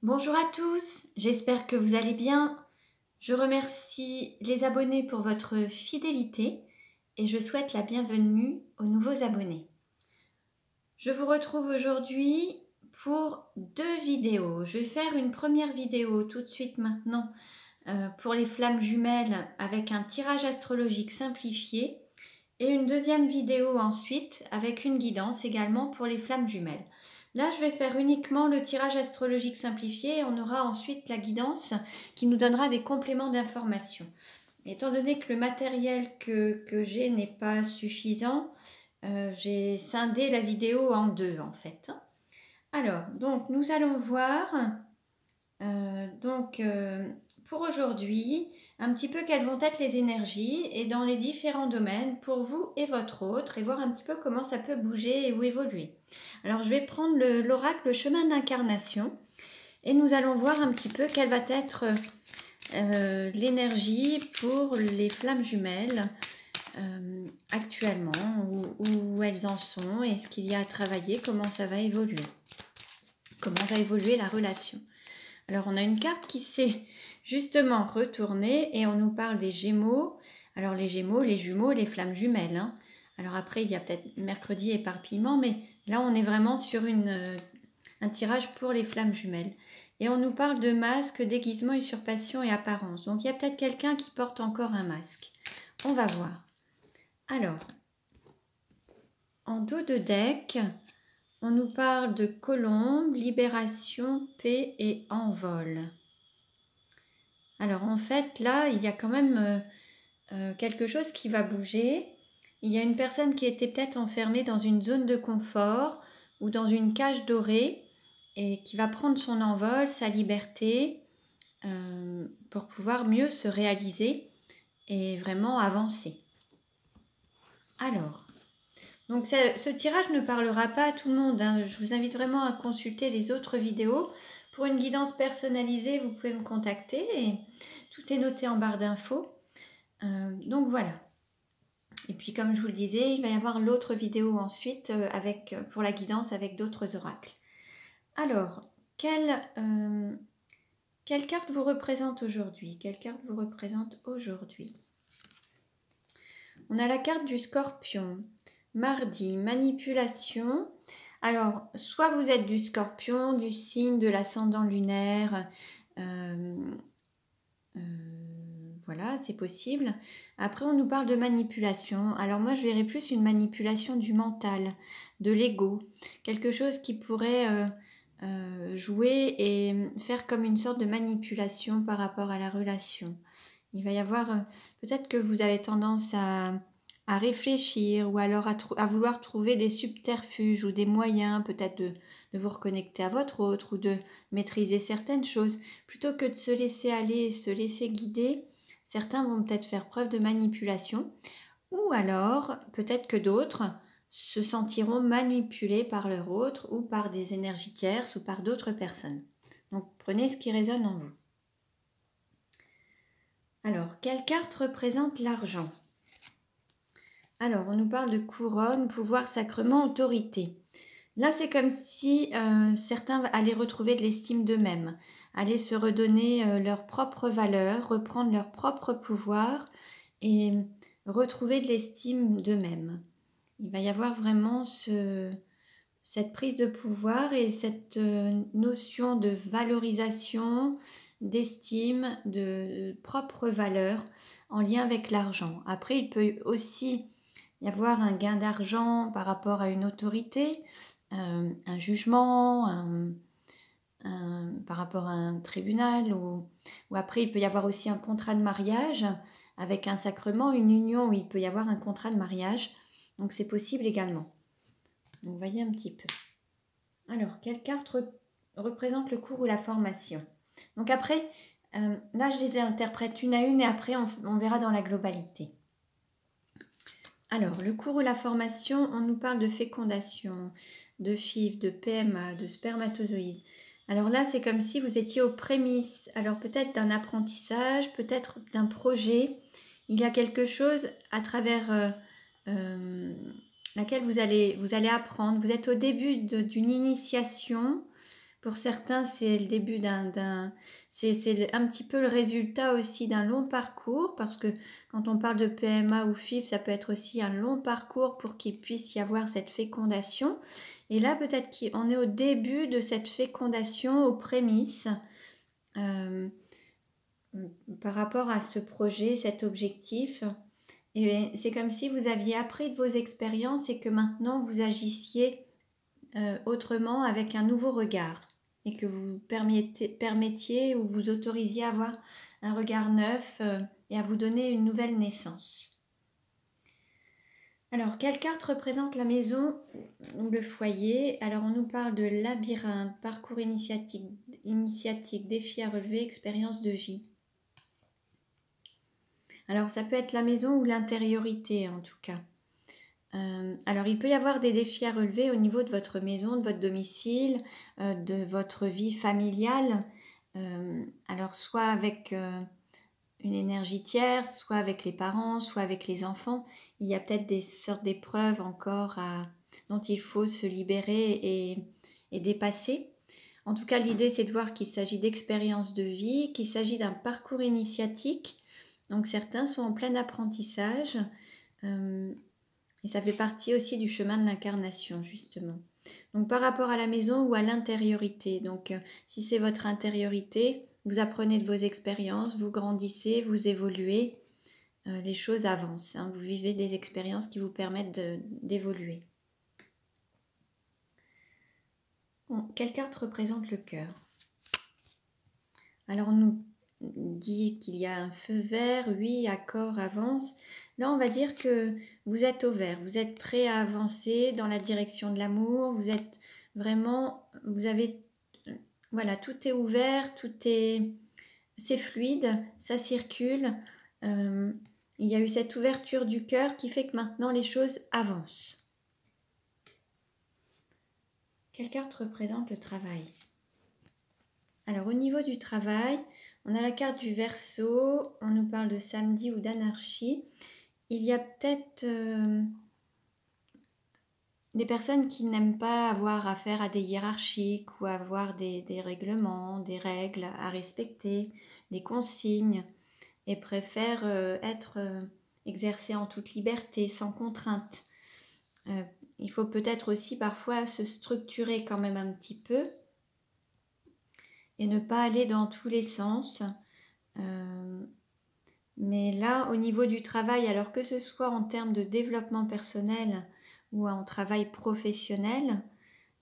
Bonjour à tous, j'espère que vous allez bien. Je remercie les abonnés pour votre fidélité et je souhaite la bienvenue aux nouveaux abonnés. Je vous retrouve aujourd'hui pour deux vidéos. Je vais faire une première vidéo tout de suite maintenant pour les flammes jumelles avec un tirage astrologique simplifié et une deuxième vidéo ensuite avec une guidance également pour les flammes jumelles. Là, je vais faire uniquement le tirage astrologique simplifié et on aura ensuite la guidance qui nous donnera des compléments d'information. Étant donné que le matériel que j'ai n'est pas suffisant, j'ai scindé la vidéo en deux en fait. Alors, donc nous allons voir pour aujourd'hui un petit peu quelles vont être les énergies et dans les différents domaines pour vous et votre autre et voir un petit peu comment ça peut bouger ou évoluer. Alors je vais prendre l'oracle le chemin d'incarnation et nous allons voir un petit peu quelle va être l'énergie pour les flammes jumelles actuellement, où elles en sont et ce qu'il y a à travailler, comment ça va évoluer, comment va évoluer la relation. Alors on a une carte qui s'est justement retournée et on nous parle des Gémeaux. Alors les Gémeaux, les jumeaux, les flammes jumelles. Hein. Alors après il y a peut-être mercredi éparpillement, mais là on est vraiment sur un tirage pour les flammes jumelles. Et on nous parle de masque, déguisement, usurpation et apparence. Donc il y a peut-être quelqu'un qui porte encore un masque. On va voir. Alors, en dos de deck, on nous parle de colombe, libération, paix et envol. Alors en fait, là, il y a quand même quelque chose qui va bouger. Il y a une personne qui était peut-être enfermée dans une zone de confort ou dans une cage dorée et qui va prendre son envol, sa liberté, pour pouvoir mieux se réaliser et vraiment avancer. Alors, donc ce tirage ne parlera pas à tout le monde. Hein. Je vous invite vraiment à consulter les autres vidéos. Pour une guidance personnalisée, vous pouvez me contacter et tout est noté en barre d'infos. Donc voilà. Et puis comme je vous le disais, il va y avoir l'autre vidéo ensuite pour la guidance avec d'autres oracles. Alors, quelle carte vous représente aujourd'hui? Quelle carte vous représente aujourd'hui? On a la carte du Scorpion. Mardi, manipulation. Alors, soit vous êtes du Scorpion, du signe de l'ascendant lunaire. Voilà, c'est possible. Après, on nous parle de manipulation. Alors moi, je verrais plus une manipulation du mental, de l'ego. Quelque chose qui pourrait jouer et faire comme une sorte de manipulation par rapport à la relation. Il va y avoir, peut-être que vous avez tendance à réfléchir ou alors à vouloir trouver des subterfuges ou des moyens peut-être de vous reconnecter à votre autre ou de maîtriser certaines choses. Plutôt que de se laisser aller, se laisser guider, certains vont peut-être faire preuve de manipulation ou alors peut-être que d'autres se sentiront manipulés par leur autre ou par des énergies tierces ou par d'autres personnes. Donc prenez ce qui résonne en vous. Alors, quelle carte représente l'argent? Alors, on nous parle de couronne, pouvoir, sacrement, autorité. Là, c'est comme si certains allaient retrouver de l'estime d'eux-mêmes, allaient se redonner leur propre valeur, reprendre leur propre pouvoir et retrouver de l'estime d'eux-mêmes. Il va y avoir vraiment cette prise de pouvoir et cette notion de valorisation, d'estime, de propre valeur en lien avec l'argent. Après, il peut aussi y avoir un gain d'argent par rapport à une autorité, un jugement, par rapport à un tribunal, ou après il peut y avoir aussi un contrat de mariage avec un sacrement, une union où il peut y avoir un contrat de mariage. Donc c'est possible également. Donc vous voyez un petit peu. Alors, quelle carte représente le cours ou la formation? Donc après, là je les interprète une à une et après on verra dans la globalité. Alors, le cours ou la formation, on nous parle de fécondation, de FIV, de PMA, de spermatozoïdes. Alors là, c'est comme si vous étiez aux prémices. Alors peut-être d'un apprentissage, peut-être d'un projet. Il y a quelque chose à travers laquelle vous allez apprendre. Vous êtes au début d'une initiation Pour certains, c'est le début c'est un petit peu le résultat aussi d'un long parcours, parce que quand on parle de PMA ou FIV, ça peut être aussi un long parcours pour qu'il puisse y avoir cette fécondation. Et là, peut-être qu'on est au début de cette fécondation, aux prémices, euh, par rapport à ce projet, cet objectif. Et c'est comme si vous aviez appris de vos expériences et que maintenant vous agissiez autrement, avec un nouveau regard, et que vous permettiez ou vous autorisiez à avoir un regard neuf et à vous donner une nouvelle naissance. Alors, quelle carte représente la maison ou le foyer? Alors, on nous parle de labyrinthe, parcours initiatique, défi à relever, expérience de vie. Alors, ça peut être la maison ou l'intériorité en tout cas. Alors, il peut y avoir des défis à relever au niveau de votre maison, de votre domicile, de votre vie familiale. Alors, soit avec une énergie tierce, soit avec les parents, soit avec les enfants. Il y a peut-être des sortes d'épreuves encore dont il faut se libérer et dépasser. En tout cas, l'idée, c'est de voir qu'il s'agit d'expériences de vie, qu'il s'agit d'un parcours initiatique. Donc, certains sont en plein apprentissage. Et ça fait partie aussi du chemin de l'incarnation, justement. Donc, par rapport à la maison ou à l'intériorité. Donc, si c'est votre intériorité, vous apprenez de vos expériences, vous grandissez, vous évoluez, les choses avancent. Hein, vous vivez des expériences qui vous permettent d'évoluer. Bon, quelle carte représente le cœur? Alors, on nous dit qu'il y a un feu vert, oui, accord, avance. Là, on va dire que vous êtes au vert, vous êtes prêt à avancer dans la direction de l'amour, vous êtes vraiment, vous avez, voilà, tout est ouvert, c'est fluide, ça circule. Il y a eu cette ouverture du cœur qui fait que maintenant les choses avancent. Quelle carte représente le travail? Alors, au niveau du travail, on a la carte du Verseau, on nous parle de samedi ou d'anarchie. Il y a peut-être des personnes qui n'aiment pas avoir affaire à des hiérarchiques ou avoir des règlements, des règles à respecter, des consignes, et préfèrent être exercées en toute liberté, sans contrainte. Il faut peut-être aussi parfois se structurer quand même un petit peu et ne pas aller dans tous les sens. Mais là, au niveau du travail, alors que ce soit en termes de développement personnel ou en travail professionnel,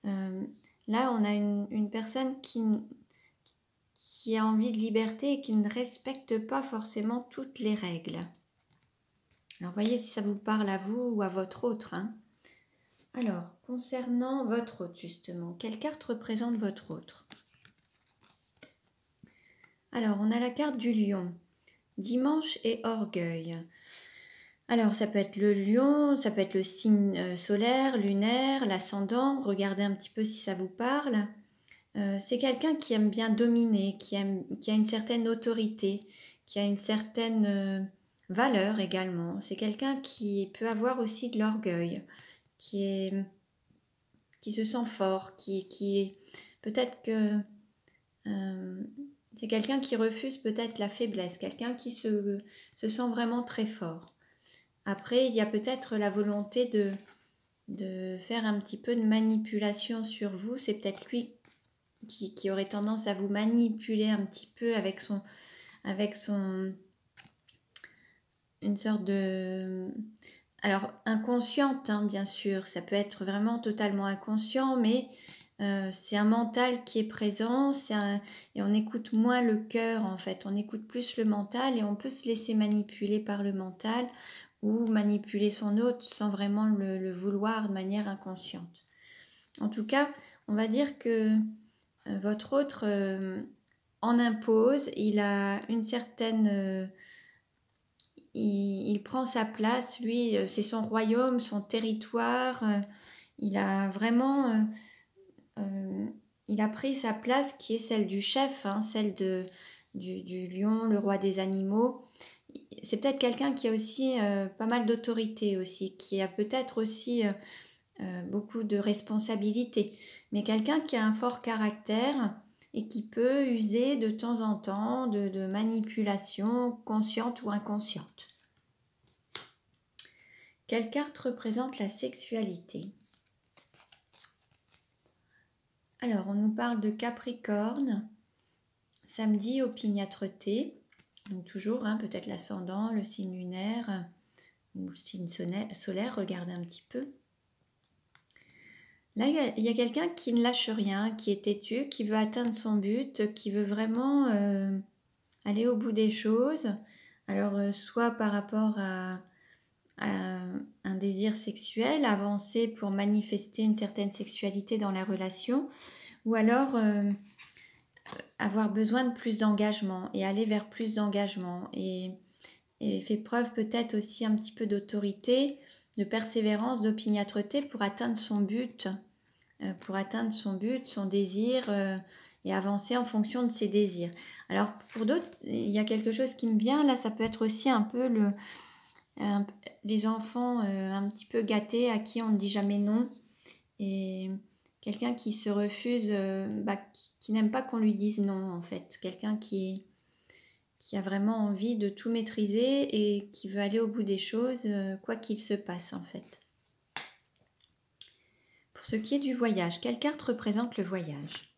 là, on a une personne qui a envie de liberté et qui ne respecte pas forcément toutes les règles. Alors, voyez si ça vous parle à vous ou à votre autre. Hein. Alors, concernant votre autre, justement, quelle carte représente votre autre? Alors, on a la carte du lion. Dimanche et orgueil. Alors, ça peut être le lion, ça peut être le signe solaire, lunaire, l'ascendant. Regardez un petit peu si ça vous parle. C'est quelqu'un qui aime bien dominer, qui a une certaine autorité, qui a une certaine valeur également. C'est quelqu'un qui peut avoir aussi de l'orgueil, qui se sent fort, qui peut-être que c'est quelqu'un qui refuse peut-être la faiblesse, quelqu'un qui se sent vraiment très fort. Après, il y a peut-être la volonté de faire un petit peu de manipulation sur vous. C'est peut-être lui qui aurait tendance à vous manipuler un petit peu avec une sorte de... Alors, inconsciente, hein, bien sûr. Ça peut être vraiment totalement inconscient, mais c'est un mental qui est présent, et on écoute moins le cœur en fait, on écoute plus le mental et on peut se laisser manipuler par le mental ou manipuler son autre sans vraiment le vouloir de manière inconsciente. En tout cas, on va dire que votre autre en impose, il a une certaine... il prend sa place, lui, c'est son royaume, son territoire, il a vraiment... il a pris sa place qui est celle du chef, hein, celle du lion, le roi des animaux. C'est peut-être quelqu'un qui a aussi pas mal d'autorité aussi, qui a peut-être aussi beaucoup de responsabilités. Mais quelqu'un qui a un fort caractère et qui peut user de temps en temps de manipulation consciente ou inconsciente. Quelle carte représente la sexualité? Alors, on nous parle de Capricorne, samedi opiniâtreté, donc toujours, hein, peut-être l'ascendant, le signe lunaire ou le signe solaire, regardez un petit peu. Là, il y a quelqu'un qui ne lâche rien, qui est têtu, qui veut atteindre son but, qui veut vraiment aller au bout des choses. Alors, soit par rapport à un désir sexuel, avancer pour manifester une certaine sexualité dans la relation, ou alors avoir besoin de plus d'engagement et aller vers plus d'engagement et fait preuve peut-être aussi un petit peu d'autorité, de persévérance, d'opiniâtreté pour atteindre son but, son désir et avancer en fonction de ses désirs. Alors pour d'autres, il y a quelque chose qui me vient, là ça peut être aussi un peu les enfants un petit peu gâtés à qui on ne dit jamais non et quelqu'un qui se refuse, qui n'aime pas qu'on lui dise non en fait, quelqu'un qui a vraiment envie de tout maîtriser et qui veut aller au bout des choses, quoi qu'il se passe en fait. Pour ce qui est du voyage, quelle carte représente le voyage?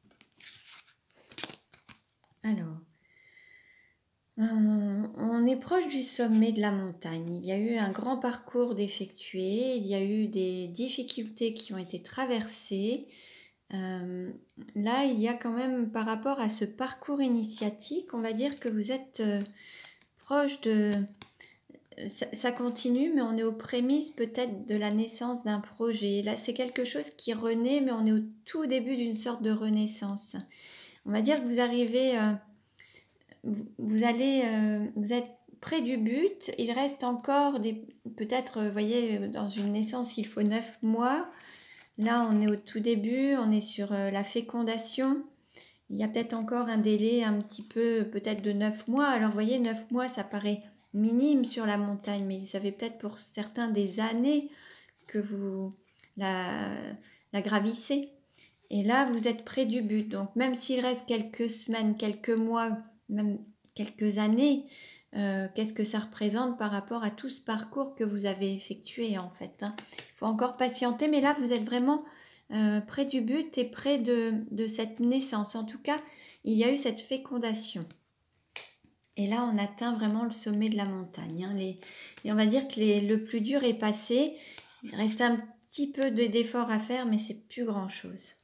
Alors, on est proche du sommet de la montagne. Il y a eu un grand parcours d'effectuer, il y a eu des difficultés qui ont été traversées. Là, il y a quand même, par rapport à ce parcours initiatique, on va dire que vous êtes proche de... Ça continue, mais on est aux prémices peut-être de la naissance d'un projet. Là, c'est quelque chose qui renaît, mais on est au tout début d'une sorte de renaissance. On va dire que vous arrivez... vous êtes près du but, il reste encore peut-être, vous voyez, dans une naissance, il faut 9 mois. Là, on est au tout début, on est sur la fécondation. Il y a peut-être encore un délai un petit peu, peut-être de 9 mois. Alors, vous voyez, 9 mois, ça paraît minime sur la montagne, mais ça fait peut-être pour certains des années que vous la gravissez. Et là, vous êtes près du but. Donc, même s'il reste quelques semaines, quelques mois, même quelques années, qu'est-ce que ça représente par rapport à tout ce parcours que vous avez effectué en fait, hein. Il faut encore patienter, mais là, vous êtes vraiment près du but et près de cette naissance. En tout cas, il y a eu cette fécondation. Et là, on atteint vraiment le sommet de la montagne, hein. Et on va dire que le plus dur est passé. Il reste un petit peu d'effort à faire, mais c'est plus grand-chose.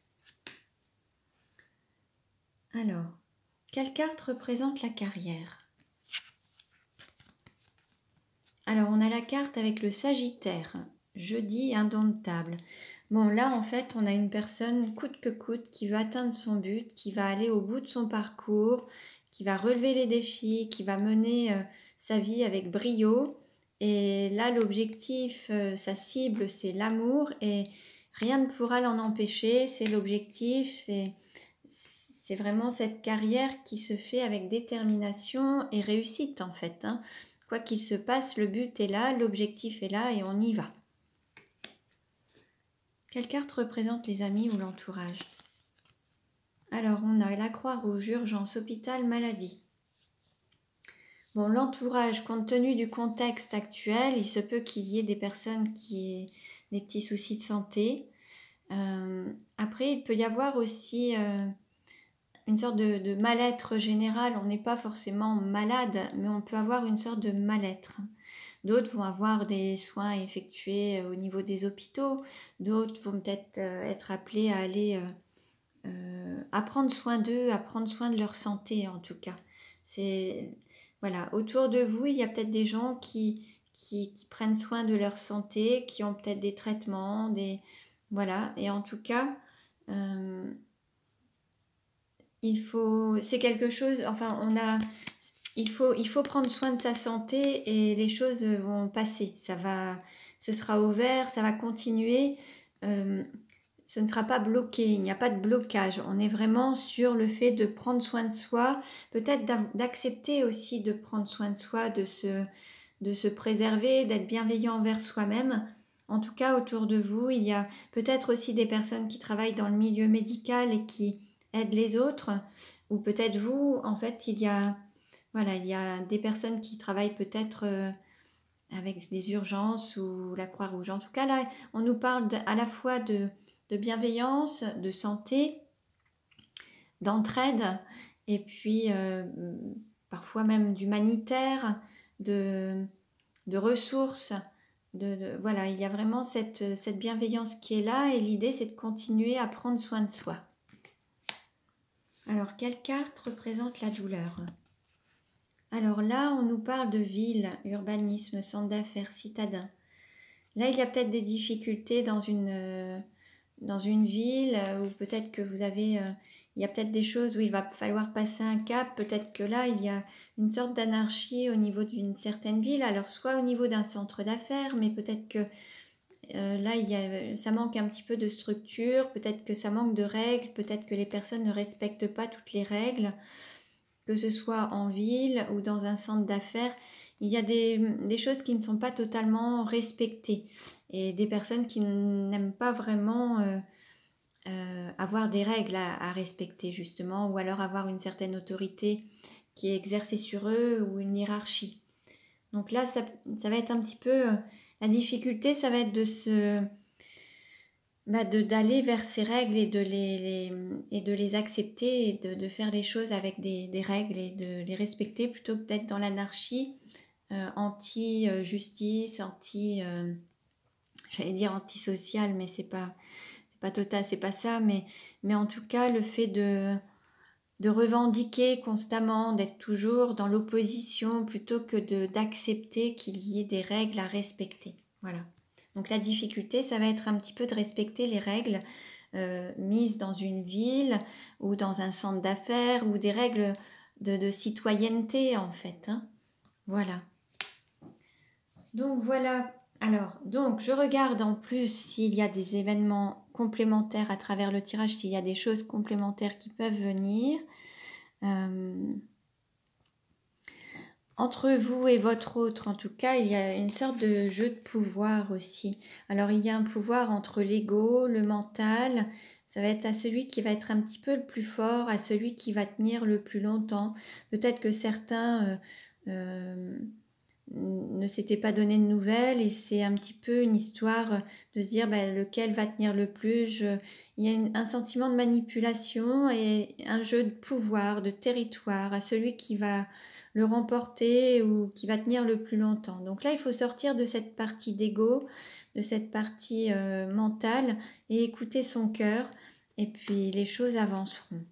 Alors, quelle carte représente la carrière? Alors, on a la carte avec le Sagittaire, jeudi indomptable. Bon, là, en fait, on a une personne coûte que coûte qui veut atteindre son but, qui va aller au bout de son parcours, qui va relever les défis, qui va mener sa vie avec brio. Et là, l'objectif, sa cible, c'est l'amour et rien ne pourra l'en empêcher. C'est l'objectif, c'est vraiment cette carrière qui se fait avec détermination et réussite en fait, hein. Quoi qu'il se passe, le but est là, l'objectif est là et on y va. Quelle carte représente les amis ou l'entourage? Alors, on a la Croix-Rouge, urgence, hôpital, maladie. Bon, l'entourage, compte tenu du contexte actuel, il se peut qu'il y ait des personnes qui aient des petits soucis de santé. Après, il peut y avoir aussi une sorte de mal-être général. On n'est pas forcément malade, mais on peut avoir une sorte de mal-être. D'autres vont avoir des soins effectués au niveau des hôpitaux. D'autres vont peut-être être appelés à aller à prendre soin d'eux, à prendre soin de leur santé en tout cas. Voilà, autour de vous, il y a peut-être des gens qui prennent soin de leur santé, qui ont peut-être des traitements, voilà. Et en tout cas, c'est quelque chose, enfin, il faut prendre soin de sa santé et les choses vont passer. Ce sera ouvert, ça va continuer. Ce ne sera pas bloqué, il n'y a pas de blocage. On est vraiment sur le fait de prendre soin de soi, peut-être d'accepter aussi de prendre soin de soi, de se préserver, d'être bienveillant envers soi-même. En tout cas, autour de vous, il y a peut-être aussi des personnes qui travaillent dans le milieu médical et qui aident les autres. Ou peut-être vous, en fait, voilà, il y a des personnes qui travaillent peut-être avec les urgences ou la Croix-Rouge. En tout cas, là, on nous parle à la fois de bienveillance, de santé, d'entraide, et puis parfois même d'humanitaire, de ressources. Voilà, il y a vraiment cette bienveillance qui est là, et l'idée, c'est de continuer à prendre soin de soi. Alors, quelle carte représente la douleur? Alors là, on nous parle de ville, urbanisme, centre d'affaires, citadin. Là, il y a peut-être des difficultés dans une ville, ou peut-être que il y a peut-être des choses où il va falloir passer un cap. Peut-être que là, il y a une sorte d'anarchie au niveau d'une certaine ville. Alors, soit au niveau d'un centre d'affaires, mais peut-être que là, ça manque un petit peu de structure. Peut-être que ça manque de règles. Peut-être que les personnes ne respectent pas toutes les règles. Que ce soit en ville ou dans un centre d'affaires, il y a des choses qui ne sont pas totalement respectées et des personnes qui n'aiment pas vraiment avoir des règles à respecter justement, ou alors avoir une certaine autorité qui est exercée sur eux ou une hiérarchie. Donc là, ça va être un petit peu... la difficulté, ça va être d'aller vers ces règles et de les accepter et de faire les choses avec des règles et de les respecter plutôt que d'être dans l'anarchie anti-justice, j'allais dire anti-sociale, mais c'est pas total, c'est pas ça, mais en tout cas le fait de revendiquer constamment, d'être toujours dans l'opposition plutôt que d'accepter qu'il y ait des règles à respecter. Voilà. Donc la difficulté, ça va être un petit peu de respecter les règles mises dans une ville ou dans un centre d'affaires, ou des règles de citoyenneté en fait. Hein. Voilà. Donc voilà. Alors, donc je regarde en plus s'il y a des événements complémentaires à travers le tirage, s'il y a des choses complémentaires qui peuvent venir. Entre vous et votre autre, en tout cas, il y a une sorte de jeu de pouvoir aussi. Alors, il y a un pouvoir entre l'ego, le mental. Ça va être à celui qui va être un petit peu le plus fort, à celui qui va tenir le plus longtemps. Peut-être que certains ne s'étaient pas donné de nouvelles, et c'est un petit peu une histoire de se dire lequel va tenir le plus. Il y a un sentiment de manipulation et un jeu de pouvoir, de territoire, à celui qui va le remporter ou qui va tenir le plus longtemps. Donc là, il faut sortir de cette partie d'ego, de cette partie mentale, et écouter son cœur, et puis les choses avanceront.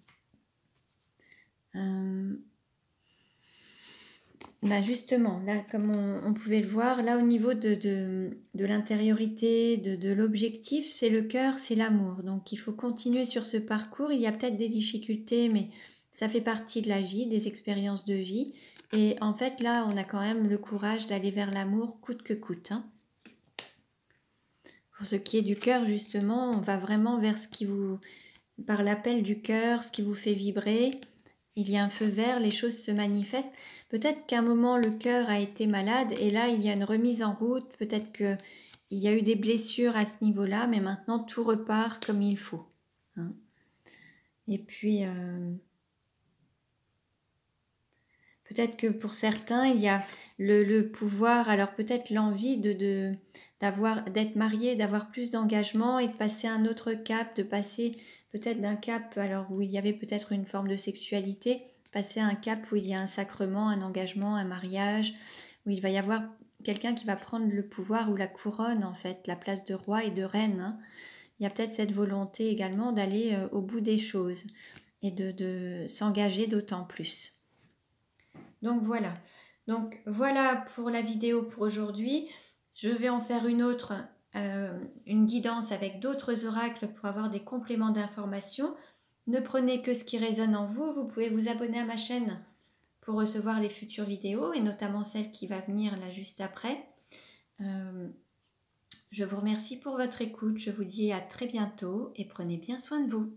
Justement, là, comme on pouvait le voir, là au niveau de l'intériorité, de l'objectif, c'est le cœur, c'est l'amour. Donc il faut continuer sur ce parcours. Il y a peut-être des difficultés, mais ça fait partie de la vie, des expériences de vie. Et en fait, là, on a quand même le courage d'aller vers l'amour coûte que coûte. Hein. Pour ce qui est du cœur, justement, on va vraiment vers par l'appel du cœur, ce qui vous fait vibrer. Il y a un feu vert, les choses se manifestent. Peut-être qu'à un moment, le cœur a été malade et là, il y a une remise en route. Peut-être qu'il y a eu des blessures à ce niveau-là, mais maintenant, tout repart comme il faut. Hein. Et puis, peut-être que pour certains, il y a le pouvoir, alors peut-être l'envie d'être marié, d'avoir plus d'engagement et de passer un autre cap, de passer peut-être d'un cap alors où il y avait peut-être une forme de sexualité, passer à un cap où il y a un sacrement, un engagement, un mariage, où il va y avoir quelqu'un qui va prendre le pouvoir ou la couronne en fait, la place de roi et de reine. Hein. Il y a peut-être cette volonté également d'aller au bout des choses et de s'engager d'autant plus. Donc voilà pour la vidéo pour aujourd'hui. Je vais en faire une autre, une guidance avec d'autres oracles pour avoir des compléments d'informations. Ne prenez que ce qui résonne en vous. Vous pouvez vous abonner à ma chaîne pour recevoir les futures vidéos et notamment celle qui va venir là juste après. Je vous remercie pour votre écoute. Je vous dis à très bientôt et prenez bien soin de vous.